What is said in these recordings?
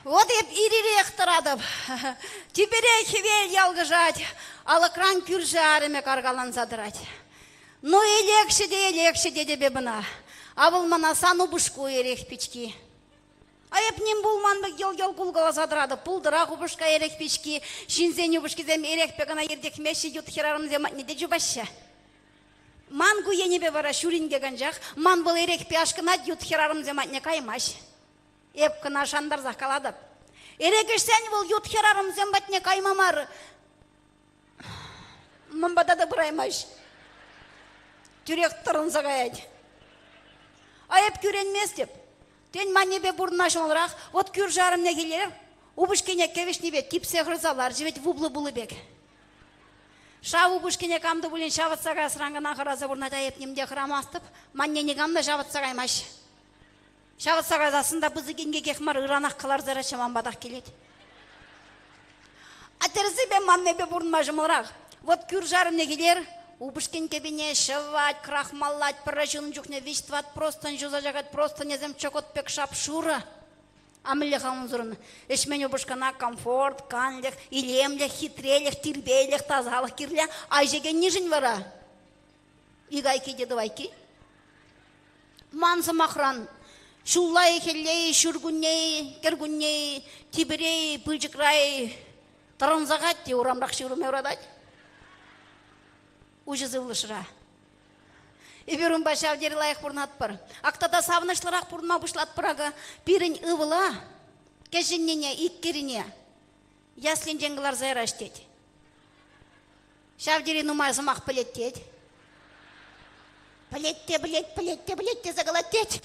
Вот и ирирек тарадып. Тибере хивел ялгыжать, алакран кюржарыме каргалан задырать. Ну элекші де дебе бына. А бұл мана сану бушку ерек печки. Айып нем болман бі ел кулгала задырады. Пулдыра құбышқа ерек печки. Шинзен юбышки зем ерек пегана ердек меші ют херарым зем не де жубашы. Мангу енебе бара шуринге ганжақ. Ман бұл ерек пяшкына ют херарым зем не каймаш. Еп кына шандар закаладып. Ерекешсен бұл ют херарым зем не каймамар. Мамбада да бұраймаш. Түрек тұрын зағаяд. Айып көренмес деп. Тен маннебе бұрынашын олырақ, от көр жарымне келер, убышкене кевешнебе типсе ғырзалар, жевет вублы бұлы бек. Ша убышкене камды бұлен шаватсаға сыраңғына қыразы бұрнат айып немде қырамастып, маннене камды шаватсағааймаш. Шаватсаға засында бұзы кенге кекмар ұранақ қылар зара шаман бадақ келеді. Атерзі бе маннебе бұрынмажым олырақ, от көр жарымне келер, убышкен кебине шывать, крахмаллать, поражен жүхне виштват, просто жуза жагат, просто незем чокот пек шапшура. Амылы хамузурын. Эшмен убышкана комфорт, канлех, илемлех, хитрелех, тирбейлех, тазалых кирле, айжеген нежін вара. Игайки дедывайки. Мансы махран. Шуллай, хеллей, шургунней, кергунней, тиберей, пыжыкрай. Таранзагат те урамрак шируме урадать. Уже зывлышыра. Иберун башав дери лайық бұрнат бір. Ақтада савынышлырақ бұрнма бұшлат бірага пирін ұвыла, кәжіннене, иккеріне. Яслин жеңгілар зайраш дед. Шав дери нумай зымақ білет дед. Білетте загалат дед.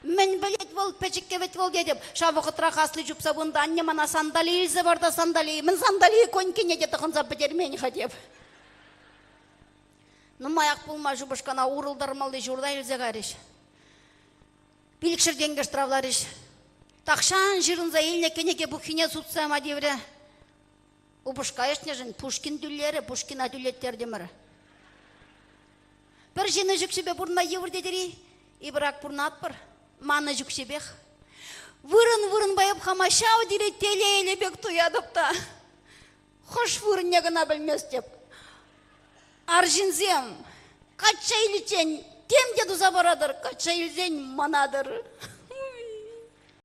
Мен білет бол, пәчікке бет бол дедіп. Шав ұқытырақ аслы жүпса бұнда анне мана сандали ілзі барда сандали. Мен сандали конькене деді қынза бідермені қадеп. Нумаяқ болма жубышкана урылдармалды журда елзе ғарыш. Билікшір денгеш травларыш. Тақшан жирынза еліне кенеге бұхине сұтсама девре. Убышка ешне жын Пушкин дүллері, Пушкина дүлеттер демірі. Бір жені жүкшебе бұрна евір дедері, ибірақ бұрна атпыр, маны жүкшебеқ. Вырын байып хамашау дере теле бек туядыпта. Хош вырын негіна білмес деп. Аржинзем, кача иличен, тем деду забарадыр, кача илзен манадыр.